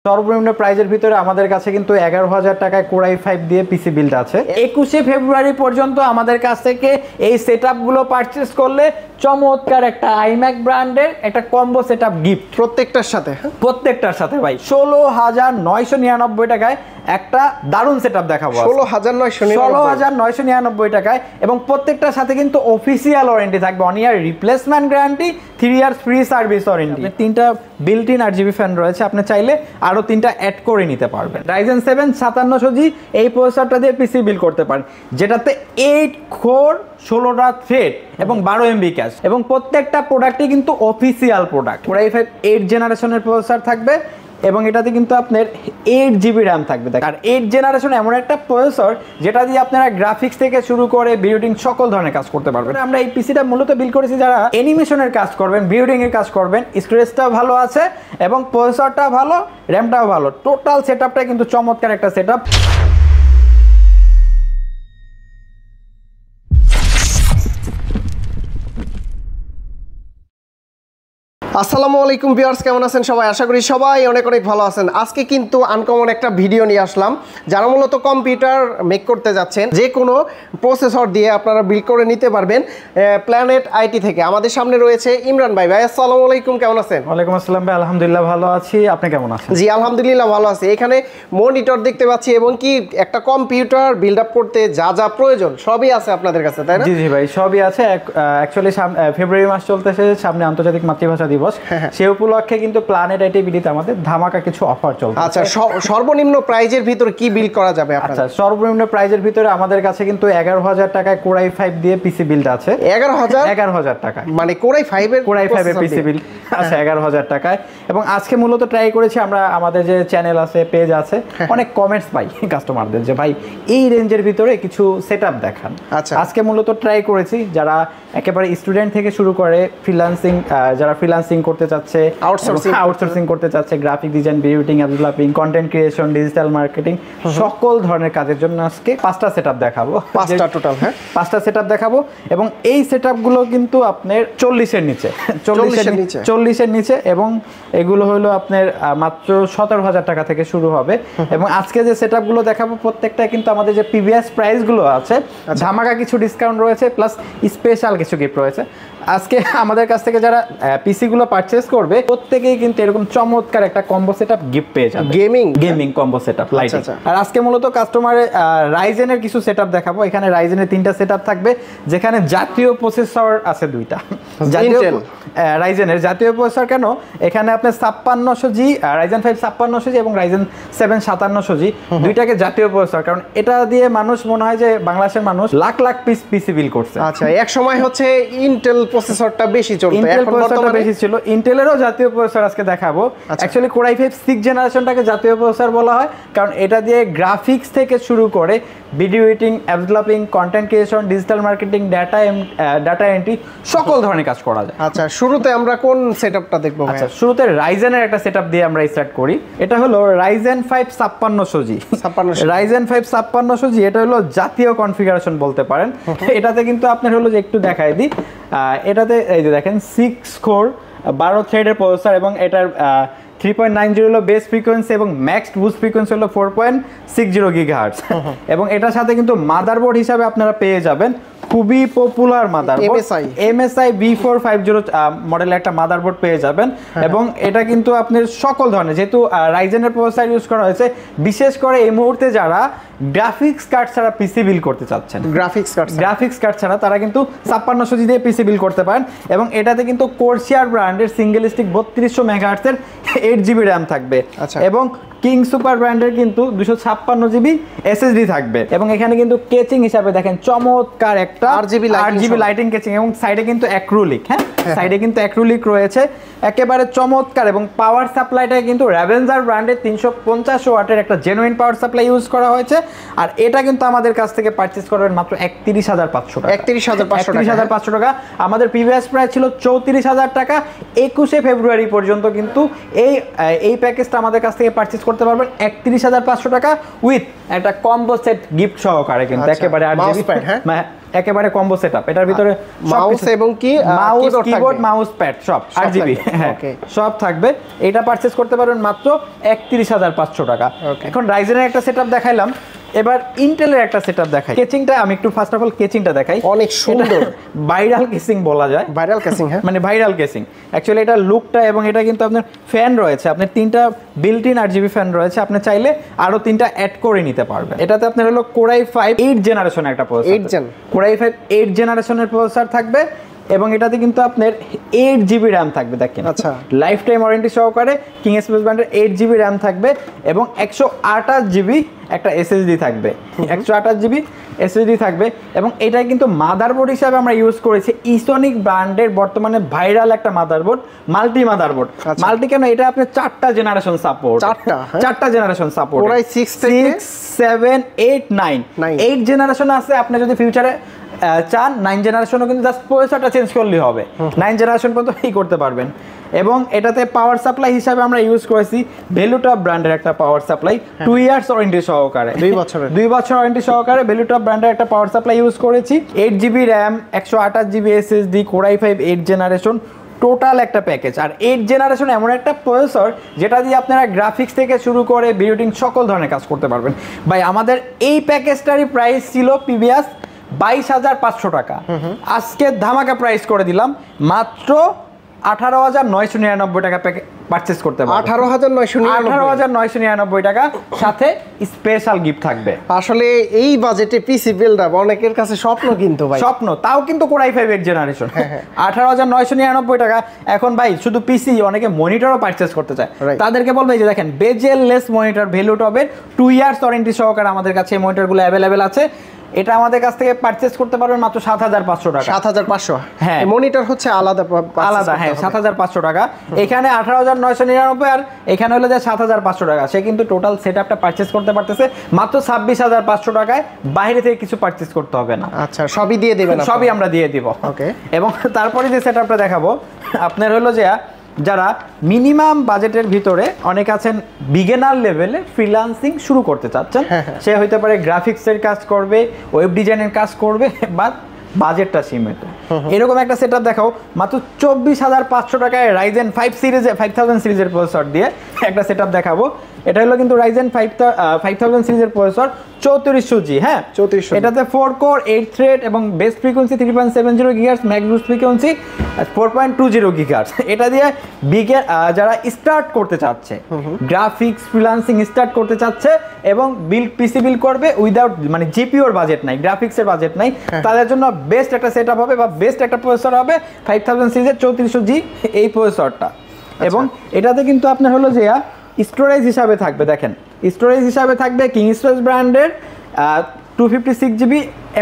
সর্বনিম্ন প্রাইজের ভিতরে আমাদের কাছে কিন্তু 11,000 টাকায় Core i5 দিয়ে পিসি বিল্ড আছে। 21শে ফেব্রুয়ারি পর্যন্ত আমাদের কাছ থেকে এই সেটআপগুলো পারচেজ করলে চমৎকার একটা iMac ব্র্যান্ডের একটা কম্বো সেটআপ গিফট প্রত্যেকটার সাথে ভাই 16,999 টাকায় একটা দারুণ সেটআপ দেখাবো। 16,999 টাকায় এবং প্রত্যেকটার সাথে কিন্তু অফিসিয়াল ওয়ারেন্টি থাকবে, 1 ইয়ার রিপ্লেসমেন্ট গ্যারান্টি, 3 ইয়ার ফ্রি সার্ভিস ওয়ারেন্টি। তিনটা বিল্ট ইন RGB ফ্যান রয়েছে, আপনি চাইলে আরো তিনটা অ্যাড করে নিতে পারবেন। Ryzen 7 5700G এই প্রসেসরটা দিয়ে পিসি বিল্ড করতে পারেন, যেটাতে 8 কোর 16টা থ্রেড এবং 12 MB ক্যাশ, এবং প্রত্যেকটা প্রোডাক্টই কিন্তু অফিসিয়াল প্রোডাক্ট। Core i5 8 জেনারেশনের প্রসেসর থাকবে এবং এটাতে কিন্তু আপনার 8GB RAM থাকবে। আর 8 জেনারেশন এমন একটা প্রসেসর যেটা দিয়ে আপনারা গ্রাফিক্স থেকে শুরু করে ভিডিওটিং সকল ধরনের কাজ করতে পারবেন। আমরা এই পিসিটা মূলত বিল্ড করেছি যারা অ্যানিমেশনের কাজ করবেন, ভিডিওটিং এর কাজ করবেন। স্টোরেজটাও ভালো আছে এবং প্রসেসরটাও ভালো, র্যামটাও ভালো, টোটাল সেটআপটা কিন্তু চমৎকার একটা সেটআপ। আসসালামু আলাইকুম ভিউয়ার্স, কেমন আছেন সবাই? আশা করি সবাই অনেক অনেক ভালো আছেন। আজকে কিন্তু আনকমন একটা ভিডিও নিয়ে আসলাম। যারা মূলত কম্পিউটার মেক করতে যাচ্ছেন, যে কোনো প্রসেসর দিয়ে আপনারা বিল্ড করে নিতে পারবেন প্ল্যানেট আইটি থেকে। আমাদের সামনে রয়েছে ইমরান ভাই। ভাই আসসালামু আলাইকুম, কেমন আছেন? ওয়ালাইকুম আসসালাম ভাই, আলহামদুলিল্লাহ ভালো আছি, আপনি কেমন আছেন? জি আলহামদুলিল্লাহ ভালো আছি। এখানে মনিটর দেখতে পাচ্ছি এবং কি একটা কম্পিউটার বিল্ড আপ করতে যা যা প্রয়োজন সবই আছে আপনাদের কাছে, তাই না? জি জি ভাই, সবই আছে। অ্যাকচুয়ালি ফেব্রুয়ারি মাস চলতেছে, সামনে আন্তর্জাতিক মাতৃভাষা দিবস, সে উপলক্ষে কিন্তু প্ল্যানেট আইটি বিডিতে আমাদের ধামাকা কিছু অফার চলছে। আচ্ছা, সর্বনিম্ন প্রাইজের ভিতরে কি বিল্ড করা যাবে আপনাদের? আচ্ছা, সর্বনিম্ন প্রাইজের ভিতরে আমাদের কাছে কিন্তু 11,000 টাকায় Core i5 দিয়ে পিসি বিল্ড আছে। 11,000 টাকা মানে Core i5 এর পিসি বিল্ড আছে 11,000 টাকায়। এবং আজকে মূলত ট্রাই করেছি আমরা, আমাদের যে চ্যানেল আছে, পেজ আছে, অনেক কমেন্টস পাই কাস্টমারদের যে ভাই এই রেঞ্জের ভিতরে কিছু সেটআপ দেখান। আচ্ছা, আজকে মূলত ট্রাই করেছি যারা একেবারে স্টুডেন্ট থেকে শুরু করে ফ্রিল্যান্সিং, যারা ফ্রিল্যান্সিং করতে চাচ্ছে, আউটসোর্সিং করতে চাচ্ছে, graphic design, video developing, content creation, digital marketing, সকল ধরনের কাজের জন্য আজকে 5টা সেটআপ দেখাবো। 5টা টোটাল, হ্যাঁ 5টা সেটআপ দেখাবো। এবং এই সেটআপগুলো কিন্তু আপনার 40-এর নিচে, 40-এর নিচে, এবং এগুলো হলো আপনার মাত্র 17,000 টাকা থেকে শুরু হবে। এবং আজকে যে সেটআপগুলো দেখাবো প্রত্যেকটা কিন্তু আমাদের যে প্রিভিয়াস প্রাইসগুলো আছে, ধামাকা কিছু ডিসকাউন্ট রয়েছে, প্লাস স্পেশাল কিছু গিফট রয়েছে। আজকে আমাদের কাছ থেকে যারা পিসি গুলো পারচেজ করবে প্রত্যেকেই কিন্তু এরকম চমৎকার একটা কম্বো সেটআপ গিফট পেয়ে যাবে, গেমিং কম্বো সেটআপ লাইটিং। আর আজকে মূলত কাস্টমারের রাইজেনের কিছু সেটআপ দেখাবো। এখানে রাইজেনের 3টা সেটআপ থাকবে, যেখানে জাতীয় প্রসেসর আছে 2টা। রাইজেনের জাতীয় প্রসেসর কেন, এখানে আপনার 5600G, Ryzen 5 5600G এবং Ryzen 7 5700G দুইটাকে জাতীয় প্রসেসর, কারণ এটা দিয়ে মানুষ মনে হয় যে বাংলাদেশের মানুষ লাখ লাখ পিস পিসি বিল করছে। আচ্ছা, এক সময় হচ্ছে ইন্টেল প্রসেসরটা বেশি চলতো, এখন বর্তমানে বেশি ছিল। ইন্টেলেরও জাতীয় প্রসেসর আজকে দেখাবো। অ্যাকচুয়ালি Core i5 6 জেনারেশনটাকে জাতীয় প্রসেসর বলা হয়, কারণ এটা দিয়ে গ্রাফিক্স থেকে শুরু করে video editing, app developing, content creation, digital marketing, data entry সকল ধরনের কাজ করা যায়। আচ্ছা, শুরুতে আমরা কোন সেটআপটা দেখব? আচ্ছা, শুরুতে রাইজেনের একটা সেটআপ দিয়ে আমরা স্টার্ট করি। এটা হলো Ryzen 5 5600G। Ryzen 5 5600G এটা হলো জাতীয় কনফিগারেশন বলতে পারেন। এটাতে কিন্তু আপনার হলো যে একটু দেখাই দিই, এটাতে এই যে দেখেন 6 কোর 12 থ্রেডের প্রসেসর, এবং এটার 3.90 হলো বেস ফ্রিকোয়েন্সি এবং ম্যাক্সড বুস্ট ফ্রিকোয়েন্সি হলো 4.60 GHz। এবং এটার সাথে কিন্তু মাদারবোর্ড হিসাবে আপনারা পেয়ে যাবেন খুবই পপুলার মাদারবোর্ড MSI B450 মডেলের একটা মাদারবোর্ড পেয়ে যাবেন। এবং এটা কিন্তু আপনার সকল ধরনের, যেহেতু রাইজেনের প্রসেসর ইউজ করা হয়েছে, বিশেষ করে এই মুহূর্তে যারা গ্রাফিক্স কার্ড ছাড়া পিসি বিল করতে চাচ্ছেন, গ্রাফিক্স কার্ড ছাড়া তারা কিন্তু 5600G দিয়ে পিসি বিল করতে পারেন। এবং এটাতে কিন্তু কোরসিয়ার ব্র্যান্ডের সিঙ্গেল স্টিক 3200 MHz এর 8GB RAM থাকবে, এবং কিং সুপার ব্র্যান্ডের কিন্তু 256GB SSD থাকবে। এবং এখানে কিন্তু কেচিং হিসাবে দেখেন চমৎকার একটা RGB লাইটিং কেচিং, এবং সাইডে কিন্তু অ্যাক্রিলিক, সাইডে কিন্তু অ্যাক্রিলিক রয়েছে, একেবারে চমৎকার। এবং পাওয়ার সাপ্লাইটা কিন্তু র্যাভেঞ্জার ব্র্যান্ডের 350 ওয়াটের একটা জেনুইন পাওয়ার সাপ্লাই ইউজ করা হয়েছে। আর এটা কিন্তু আমাদের কাছ থেকে পারচেজ করবেন মাত্র 31,500 টাকা। 31,500 টাকা। আমাদের প্রিভিয়াস প্রাইস ছিল 34,000 টাকা। 21শে ফেব্রুয়ারি পর্যন্ত কিন্তু এই প্যাকেজটা আমাদের কাছ থেকে পারচেজ করতে পারবেন 31,500 টাকা উইথ একটা কম্বো সেট গিফট সহকারে। কিন্তু একেবারে একেবারে কম্বো সেটআপ। এটার ভিতরে মাউস এবং কি মাউস, কিবোর্ড, মাউস প্যাড সব 8GB সব থাকবে। এটা পারচেজ করতে পারবেন মাত্র 31500 টাকা। এখন রাইজেনের একটা সেটআপ দেখাইলাম, এবার ইন্টেলের একটা সেটআপ দেখাই। কেচিংটা আমি একটু ফার্স্ট অফ অল কেচিংটা দেখাই। অনেক সুন্দর ভাইরাল কেসিং বলা যায়। ভাইরাল কেসিং, হ্যাঁ, মানে ভাইরাল কেসিং অ্যাকচুয়ালি এটা লুকটা, এবং এটা কিন্তু আপনার ফ্যান রয়েছে, আপনার 3টা বিল্ট ইন 8GB ফ্যান রয়েছে, আপনি চাইলে আরো 3টা অ্যাড করে নিতে পারবেন। এটাতে আপনার হলো Core i5 8 জেনারেশনের একটা প্রসেসর, 8 জেন Core i5 8 জেনারেশনের প্রসেসর থাকবে, এবং এটাতে কিন্তু আপনার 8GB র্যাম থাকবে। দেখেন, আচ্ছা, লাইফ টাইম ওয়ারেন্টি সহকারে কিং স্পেস ব্র্যান্ডের 8GB র্যাম থাকবে, এবং 128GB একটা SSD থাকবে, 128GB SSD থাকবে। এবং এটা কিন্তু মাদারবোর্ড হিসাবে আমরা ইউজ করেছি ইসোনিক ব্র্যান্ডের বর্তমানে ভাইরাল একটা মাদারবোর্ড, মাল্টি মাদারবোর্ড। মাল্টি কেন, এটা আপনার 4টা জেনারেশন সাপোর্ট, 4টা জেনারেশন সাপোর্ট, Core i6 থেকে 6 7 8 9 8 জেনারেশন আছে। আপনি যদি ফিউচারে চান 9 জেনারেশনও কিন্তু জাস্ট প্রসেসরটা চেঞ্জ করলেই হবে, 9 জেনারেশন পর্যন্ত এই করতে পারবেন। এবং এটাতে পাওয়ার সাপ্লাই হিসাবে আমরা ইউজ করেছি ভ্যালুটপ ব্র্যান্ডের একটা পাওয়ার সাপ্লাই, 2 ইয়ার্স ওয়ারেন্টি সহকারে, 2 বছর ওয়ারেন্টি সহকারে ভ্যালুটপ ব্র্যান্ডের একটা পাওয়ার সাপ্লাই ইউজ করেছি। 8GB RAM, 128GB SSD, Core i5 8 generation, total একটা প্যাকেজ। আর 8 জেনারেশন এমন একটা প্রসেসর যেটা দিয়ে আপনারা গ্রাফিক্স থেকে শুরু করে ভিডিও সকল ধরনের কাজ করতে পারবেন। ভাই আমাদের এই প্যাকেজটারই প্রাইস ছিল প্রিভিয়াস 22,500 টাকা, আজকে ধামাকা প্রাইস করে দিলাম মাত্র 18,999 টাকা পারচেজ করতে পারবেন। 18,999 টাকা, সাথে স্পেশাল গিফট থাকবে। আসলে এই বাজেটে পিসি বিল্ড আপ অনেকের কাছে স্বপ্ন, কিন্তু ভাই স্বপ্ন, তাও কিন্তু Core i5 8 জেনারেশন, 18,999 টাকা। এখন ভাই শুধু পিসি, অনেকে মনিটরও পারচেজ করতে চায়, তাদেরকে বলবে যে দেখেন বেজেল লেস মনিটর ভ্যালুটপের 2 ইয়ার্স ওয়ারেন্টি সহকারে আমাদের কাছে এই মনিটরগুলো অ্যাভেলেবেল আছে। এটা আমাদের কাছ থেকে পারচেজ করতে পারবেন মাত্র 7,500 টাকা। 7,500, হ্যাঁ, মনিটর হচ্ছে আলাদা, হ্যাঁ, 7,500 টাকা। এখানে 18,999 আর এখানে হলো যে 7,500 টাকা। সে কিন্তু টোটাল সেটআপটা পারচেজ করতে পারতেছে মাত্র 26,500 টাকায়, বাইরে থেকে কিছু পারচেজ করতে হবে না। আচ্ছা, সবই দিয়ে দেবেন? সবই আমরা দিয়ে দিব। ওকে। এবং তারপরে যে সেটআপটা দেখাবো আপনার হলো যে যারা মিনিমাম বাজেটের ভিতরে অনেক আছেন, বিগিনার লেভেলে ফ্রিল্যান্সিং শুরু করতে চাচ্ছেন, সে হইতে পারে গ্রাফিক্সের কাজ করবে, ওয়েব ডিজাইনের কাজ করবে, বা বাজেটটা সীমিত, এরকম একটা সেটআপ দেখাও মাত্র 24,500 টাকায় রাইজেন 5 সিরিজে 5000 সিরিজের প্রসেসর দিয়ে একটা সেটআপ দেখাবো। এটা হলো কিন্তু রাইজেন 5000 সিরিজের প্রসেসর, 3400G, হ্যাঁ 3400। এটাতে 4 কোর 8 থ্রেড এবং base frequency 3.70 GHz, max boost frequency 4.20 GHz। এটা দিয়ে যারা স্টার্ট করতে চাচ্ছে, গ্রাফিক্স ফ্রিল্যান্সিং স্টার্ট করতে চাচ্ছে এবং পিসি বিল্ড করবে উইদাউট, মানে জিপিওর বাজেট নাই, গ্রাফিক্সের বাজেট নাই, তাদের জন্য বেস্ট একটা সেটআপ হবে বা বেস্ট একটা প্রসেসর হবে 5000 সিরিজের 3400G এই প্রসেসরটা। এবং এটাতে কিন্তু আপনার হলো যে স্টোরেজ হিসাবে থাকবে, দেখেন স্টোরেজ হিসাবে থাকবে কিং স্পেস ব্র্যান্ডের 256GB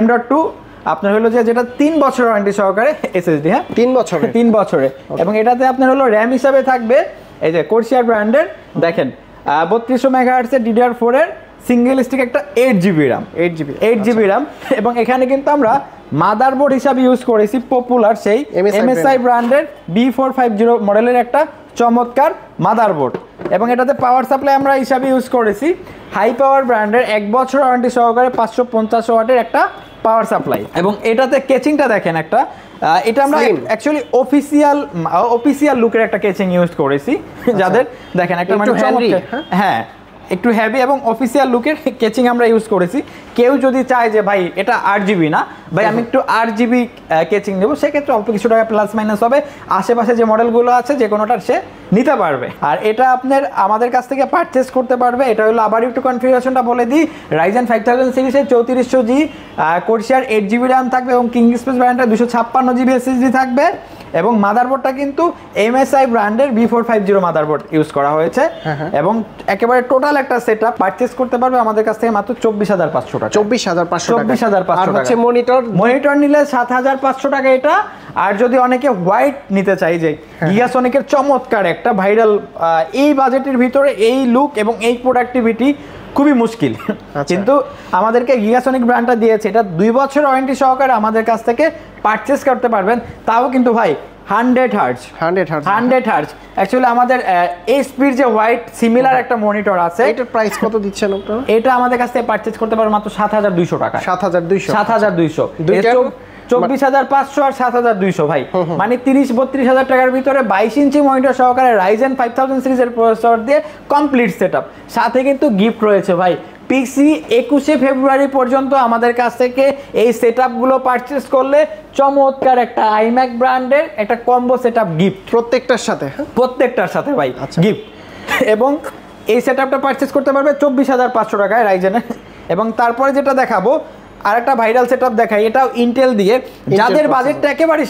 M.2, আপনার হলো যে যেটা 3 বছর ওয়ারেন্টি সহকারে SSD, হ্যাঁ 3 বছরে। এবং এটাতে আপনার হলো র্যাম হিসাবে থাকবে এই যে কোরশিয়ার ব্র্যান্ডের, দেখেন 3200 MHz এর DDR4 এর সিঙ্গেল স্টিক একটা 8GB র্যাম, 8GB র্যাম। এবং এখানে কিন্তু আমরা মাদারবোর্ড হিসাবে ইউজ করেছি পপুলার সেই MSI ব্র্যান্ডের B450 মডেলের একটা চমৎকার মাদারবোর্ড। এবং এটাতে পাওয়ার সাপ্লাই আমরা হিসাবে ইউজ করেছি হাই পাওয়ার ব্র্যান্ডের 1 বছর ওয়ারেন্টি সহকারে 550 ওয়াটের একটা পাওয়ার সাপ্লাই। এবং এটাতে কেচিংটা দেখেন একটা, এটা আমরা অ্যাকচুয়ালি অফিসিয়াল লুকের একটা কেচিং ইউজ করেছি, যাদের দেখেন একটা মানে চমৎকার, হ্যাঁ একটু হেভি এবং অফিসিয়াল লুকের কেচিং আমরা ইউজ করেছি। কেউ যদি চায় যে ভাই এটা 8GB না, ভাই আমি একটু 8GB কেচিং নেবো, সেক্ষেত্রে অল্প কিছু টাকা প্লাস মাইনাস হবে, আশেপাশে যে মডেলগুলো আছে যে কোনোটার সে নিতে পারবে। আর এটা আপনার আমাদের কাছ থেকে পারচেস করতে পারবে। এটা হলো আবার একটু কনফিগারেশনটা বলে দিই, রাইজেন 5000 সিরিজের 3400G, কোরশিয়ার 8GB র্যাম থাকবে এবং কিং স্পেস ব্র্যান্ডের 256GB SSD থাকবে। এবং মাদারবোর্ডটা কিন্তু MSI ব্র্যান্ডের B450 মাদারবোর্ড ইউজ করা হয়েছে। এবং একেবারে টোটাল একটা সেটআপ পারচেজ করতে পারবে আমাদের কাছ থেকে মাত্র 24,500 টাকা। 24,500 টাকা। আর হচ্ছে মনিটর নিলে 7,500 টাকা এটা। আর যদি অনেকে হোয়াইট নিতে চাই, যে গিগাসনিকের চমৎকার একটা ভাইরাল, এই বাজেটের ভিতরে এই লুক এবং এই প্রোডাক্টিভিটি খুবই মুশকিল, কিন্তু আমাদেরকে গিগাসনিক ব্র্যান্ডটা দিয়েছে, এটা 2 বছর ওয়ারেন্টি সহকারে আমাদের কাছ থেকে পারচেস করতে পারবেন। তাও কিন্তু ভাই 100 হার্জ 100 হার্জ অ্যাকচুয়ালি আমাদের এইচপির যে হোয়াইট সিমিলার একটা মনিটর আছে, এটার প্রাইস কত দিচ্ছেন আপনারা? এটা আমাদের কাছ থেকে পারচেজ করতে পারবেন মাত্র 7200 টাকা। 7200 24,500 আর 7,200 ভাই, মানে 30-32 হাজার টাকার ভিতরে 22 ইঞ্চি মনিটর সহকারে Ryzen 5000 সিরিজের প্রসেসর দিয়ে কমপ্লিট সেটআপ, সাথে কিন্তু গিফট রয়েছে ভাই। পিসি 21শে ফেব্রুয়ারি পর্যন্ত আমাদের কাছ থেকে এই সেটআপগুলো পারচেজ করলে চমৎকার একটা iMac ব্র্যান্ডের একটা কম্বো সেটআপ গিফট প্রত্যেকটার সাথে ভাই গিফট। এবং এই সেটআপটা পারচেজ করতে পারবে 24,500 টাকায় রাইজেনের। এবং তারপরে যেটা দেখাবো আরেকটা ভাইরাল সেটআপ দেখাই, এটাও ইন্টেল দিয়ে, যাদের বাজেটটা একেবারে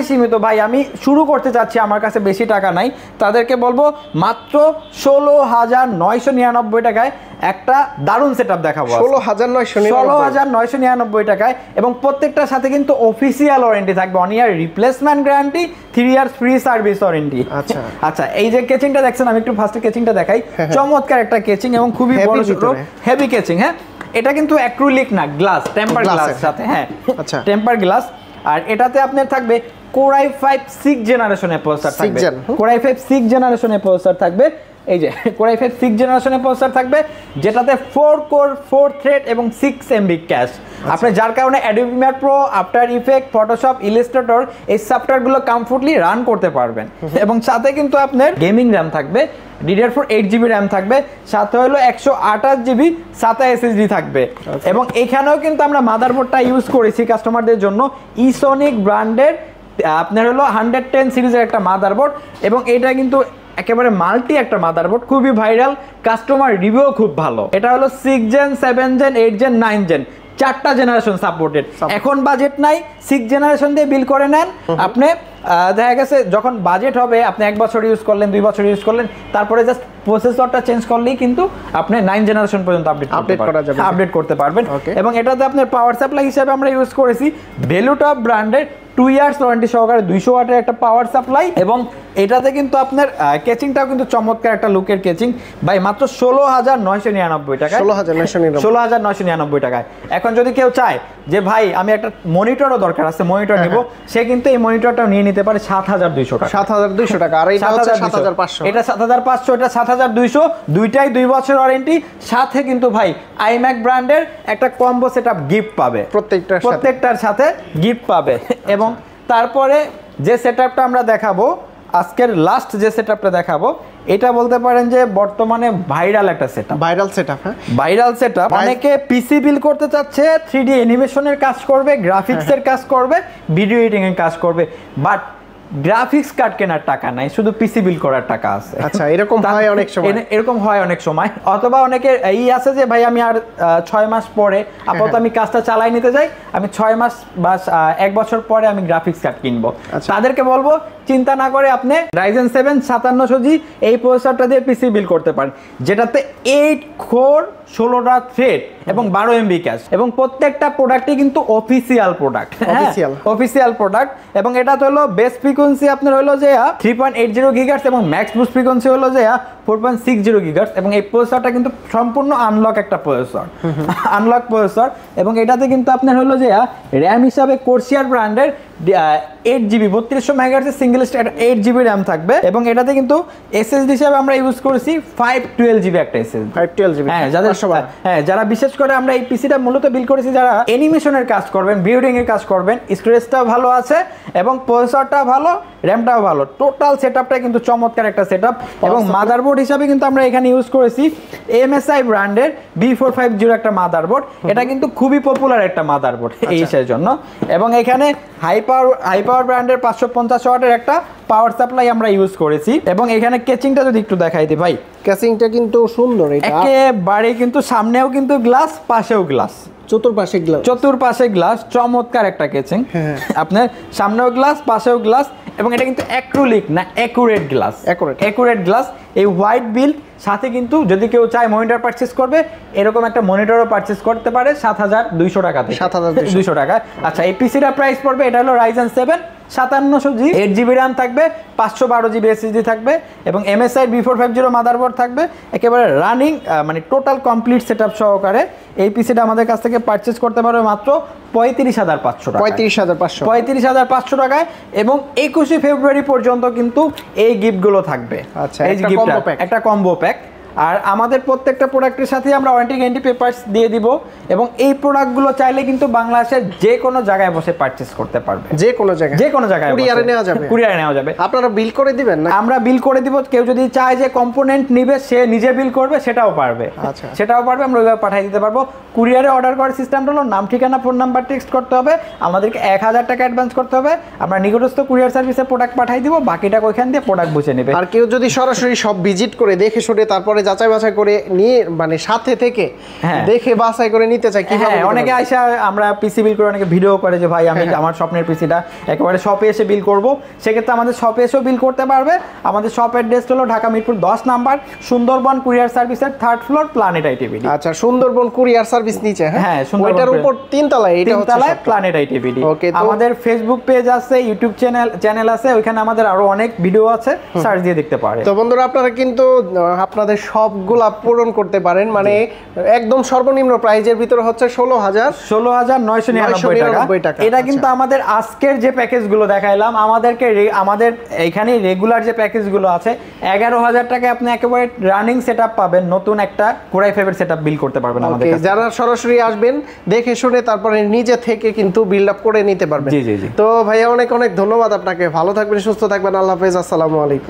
সীমিত ভাই, আমি শুরু করতে চাচ্ছি, আমার কাছে বেশি টাকা নাই, তাদেরকে বলবো মাত্র 16,999 টাকায় একটা দারুণ সেটআপ দেখাবো। 16,999 টাকায়, এবং প্রত্যেকটার সাথে কিন্তু অফিসিয়াল ওয়ারেন্টি থাকবে, 1 ইয়ার replacement guarantee, 3 years free service warranty. আচ্ছা এই যে কেচিংটা দেখছেন, আমি একটু ফার্স্টে কেচিংটা দেখাই। চমৎকার একটা কেচিং এবং খুবই বড় হেভি কেচিং। হ্যাঁ, এটা কিন্তু অ্যাক্রিলিক না, গ্লাস, টেম্পার গ্লাস সাথে। হ্যাঁ আচ্ছা, টেম্পার গ্লাস। আর এটাতে আপনার থাকবে Core i5 6 জেনারেশনের প্রসেসর থাকবে, Core i5 6 জেনারেশনের প্রসেসর থাকবে। এই যে Core i5 6 জেনারেশনের প্রসেসর থাকবে, যেটাতে 4 কোর 4 থ্রেড এবং 6 MB ক্যাশ। আপনি যার কারণে Adobe Premiere Pro, after effect, Photoshop, Illustrator এই সফটওয়্যারগুলো কমফোর্টলি রান করতে পারবেন। এবং সাথে কিন্তু আপনার গেমিং র্যাম থাকবে, DDR4 8GB র্যাম থাকবে, সাথে হলো 128GB SATA SSD থাকবে। এবং এখানেও কিন্তু আমরা মাদারবোর্ডটা ইউজ করেছি কাস্টমারদের জন্য, ইসোনিক ব্র্যান্ডের আপনার হলো 110 সিরিজের একটা মাদারবোর্ড। এবং এটা কিন্তু একেবারে মাল্টি একটা মাদারবোর্ড, খুবই ভাইরাল, কাস্টমার রিভিউ খুব ভালো। এটা হলো 6 জেন, 7 জেন, 8 জেন, 9 জেন, 4টা জেনারেশন সাপোর্টেড। এখন বাজেট নাই, 6 জেনারেশন দিয়ে বিল করে নেন আপনি। দেখা গেছে যখন বাজেট হবে, আপনি 1 বছর ইউজ করলেন, 2 বছর ইউজ করলেন, তারপরে জাস্ট প্রসেসরটা চেঞ্জ করলেই কিন্তু আপনি 9 জেনারেশন পর্যন্ত আপডেট করতে পারবেন। এবং এটাতে আপনার পাওয়ার সাপ্লাই হিসেবে আমরা ইউজ করেছি ভ্যালুটপ ব্র্যান্ডের 2 ইয়ার্স ওয়ারেন্টি সহকারে 200 ওয়াটের একটা পাওয়ার সাপ্লাই। এবং এটাতে কিন্তু আপনার কেচিংটাও কিন্তু চমৎকার একটা লুকের কেচিং ভাই, মাত্র 16,999 টাকায়, 16,999 টাকায়। এখন যদি কেউ চায় যে ভাই আমি একটা মনিটরও দরকার আছে, মনিটর নিব, সে কিন্তু এই মনিটরটাও নিয়ে নিতে পারে 7,200 টাকা। 7,200 টাকা। আর এটা হচ্ছে 7,500। এটা 7,500, এটা 7,200, দুইটাই 2 বছর ওয়ারেন্টি, সাথে কিন্তু ভাই iMac ব্র্যান্ডের একটা কম্বো সেটআপ গিফট পাবে, প্রত্যেকটার সাথে গিফট পাবে। এবং তারপরে যে সেটআপটা আমরা দেখাবো, আজকের লাস্ট যে সেটআপটা দেখাবো, এটা বলতে পারেন যে বর্তমানে ভাইরাল একটা সেটআপ। ভাইরাল সেটআপ অনেকে পিসি বিল করতে চাচ্ছে, 3D অ্যানিমেশনের কাজ করবে, গ্রাফিক্সের কাজ করবে, ভিডিও এডিটিং এর কাজ করবে, বাট গ্রাফিক্স কার্ড কেনার টাকা নাই, শুধু পিসি বিল করার টাকা আছে। আচ্ছা, এরকম হয় অনেক সময়। অথবা অনেকে এই আছে যে ভাই আমি আর 6 মাস পরে আপাতত আমি কাজটা চালাই নিতে যাই, আমি 6 মাস বা 1 বছর পরে আমি গ্রাফিক্স কার্ড কিনবো। তাদেরকে বলবো চিন্তা না করে আপনি Ryzen 7 5700G এই প্রসেসরটা দিয়ে পিসি বিল করতে পারেন, যেটাতে 8 কোর 16টা থ্রেড এবং 12 MB ক্যাশ। এবং প্রত্যেকটা প্রোডাক্টই কিন্তু অফিসিয়াল প্রোডাক্ট, অফিসিয়াল প্রোডাক্ট। এবং এটা তো হলো বেস ফ্রিকোয়েন্সি আপনার হলো যে 3.80 GHz এবং ম্যাক্স বুস্ট ফ্রিকোয়েন্সি হলো যে 4.60 GHz। এবং এই প্রসেসরটা কিন্তু সম্পূর্ণ আনলক একটা প্রসেসর, আনলক প্রসেসর। এবং এটাতে কিন্তু আপনার হলো যে র্যাম হিসাবে কোর্সিয়ার ব্র্যান্ডের 8GB 3200 MHz single stand 8GB RAM থাকবে। এবং এটাতে কিন্তু এসএসডি হিসাবে আমরা ইউজ করেছি 512GB একটা এসএসডি, 512GB। যারা বিশেষ করে আমরা এই পিসিটা মূলত বিল করেছি যারা অ্যানিমেশনের কাজ করবেন, বিল্ডিং এর কাজ করবেন, স্টোরেজটাও ভালো আছে এবং প্রসেসরটা ভালো, র্যামটাও ভালো, টোটাল সেটআপটা কিন্তু চমৎকার একটা সেটআপ। এবং মাদারবোর্ড হিসাবে কিন্তু আমরা এখানে ইউজ করেছি MSI ব্র্যান্ডের B450 একটা মাদারবোর্ড। এটা কিন্তু খুবই পপুলার একটা মাদারবোর্ড এই জন্য। এবং এখানে হাই পাওয়ার ব্র্যান্ডের 550 ওয়াটের একটা পাওয়ার সাপ্লাই আমরা ইউজ করেছি। এবং এখানে কেচিংটা যদি একটু দেখাই দিই ভাই, কেচিংটা কিন্তু সুন্দর, একেবারে কিন্তু সামনেও কিন্তু গ্লাস, পাশেও গ্লাস, চতুর্পাশে গ্লাস, চমৎকার একটা কেচিং। আপনার সামনেও গ্লাস, পাশেও গ্লাস। এবং এটা কিন্তু অ্যাক্রিলিক না, অ্যাকুরেট গ্লাস, অ্যাকুরেট গ্লাস। এই হোয়াইট বিল সাথে কিন্তু যদি কেউ চায় মনিটর পারচেজ করবে, এরকম একটা মনিটরও পারচেজ করতে পারে 7,200 টাকাতে, 7,200 টাকা। আচ্ছা, এই পিসিটা প্রাইস পড়বে, এটা হলো Ryzen 7 5700G 8GB RAM থাকবে, 512GB SSD থাকবে এবং MSI B450 মাদারবোর্ড থাকবে, একেবারে রানিং মানে টোটাল কমপ্লিট সেটআপ সহকারে এই পিসিটা আমাদের কাছ থেকে পারচেজ করতে পারবে মাত্র 35,500 টাকা। 35,500 টাকায় এবং 21 ফেব্রুয়ারি পর্যন্ত কিন্তু এই গিফটগুলো থাকবে। আচ্ছা, এই গিফটটা একটা কম্বো প্যাক। আর আমাদের প্রত্যেকটা প্রোডাক্টের সাথে আমরা ওয়ারেন্টি গ্যারান্টি পেপারস দিয়ে দিব এবং এই প্রোডাক্টগুলো চাইলে কিন্তু বাংলাদেশের যে কোনো জায়গায় বসে পারচেজ করতে পারবে, যে কোনো জায়গায় কুরিয়ারে নেওয়া যাবে। আপনারা বিল করে দিবেন না? আমরা বিল করে দিব। কেউ যদি চায় যে কম্পোনেন্ট নিবে সে নিজে বিল করবে সেটাও পারবে। আচ্ছা, সেটাও পারবে, আমরা ওইভাবে পাঠিয়ে দিতে পারবো। কুরিয়ারে অর্ডার করার সিস্টেমটা হলো নাম, ঠিকানা, ফোন নাম্বার টেক্সট করতে হবে, আমাদেরকে 1000 টাকা অ্যাডভান্স করতে হবে, আমরা নিকটস্থ কুরিয়ার সার্ভিসে প্রোডাক্ট পাঠিয়ে দিব, বাকিটা ওইখান দিয়ে প্রোডাক্ট বুঝে নেবে। আর কেউ যদি সরাসরি সব ভিজিট করে দেখে শুনে তারপরে যাচাই বাছাই করে নিয়ে মানে সাথে থেকে দেখে বাছাই করে নিতে চায়, হ্যাঁ অনেকে আইসা আমরা পিসি বিল করে, অনেকে ভিডিও করে যে ভাই আমি আমার স্বপ্নের পিসিটা একেবারে শপে এসে বিল করব, সেক্ষেত্রে আমাদের শপে এসেও বিল করতে পারবে। আমাদের শপ অ্যাড্রেস হলো ঢাকা মিরপুর 10 নাম্বার, সুন্দরবন কুরিয়ার সার্ভিসের 3rd ফ্লোর, প্ল্যানেট আইটিভিডি। আচ্ছা, সুন্দরবন কুরিয়ার সার্ভিস নিচে, হ্যাঁ ওইটার উপর 3 তলায়, এটা হচ্ছে প্ল্যানেট আইটিভিডি। আমাদের ফেসবুক পেজ আছে, ইউটিউব চ্যানেল আছে, ওইখানে আমাদের আরো অনেক ভিডিও আছে, সার্চ দিয়ে দেখতে পারেন। তো বন্ধুরা আপনারা কিন্তু আপনাদের সবগুলা পূরণ করতে পারেন, মানে একদম সর্বনিম্ন প্রাইজের ভিতরে হচ্ছে 16,999 টাকা। এটা কিন্তু আমাদের আজকের যে প্যাকেজগুলো দেখাইলাম, আমাদের এখানে রেগুলার যে প্যাকেজগুলো আছে 11,000 টাকায় আপনি একেবারে রানিং সেটআপ পাবেন, নতুন একটা কোরাই ফাইভের সেটআপ বিল করতে পারবেন আমাদের কাছে। যারা সরাসরি আসবেন দেখে শুনে তারপরে নিজে থেকে কিন্তু বিল্ড আপ করে নিতে পারবেন। জি জি জি। তো ভাইয়া অনেক অনেক ধন্যবাদ আপনাকে, ভালো থাকবেন, সুস্থ থাকবেন, আল্লাহ হাফেজ, আসসালামু আলাইকুম।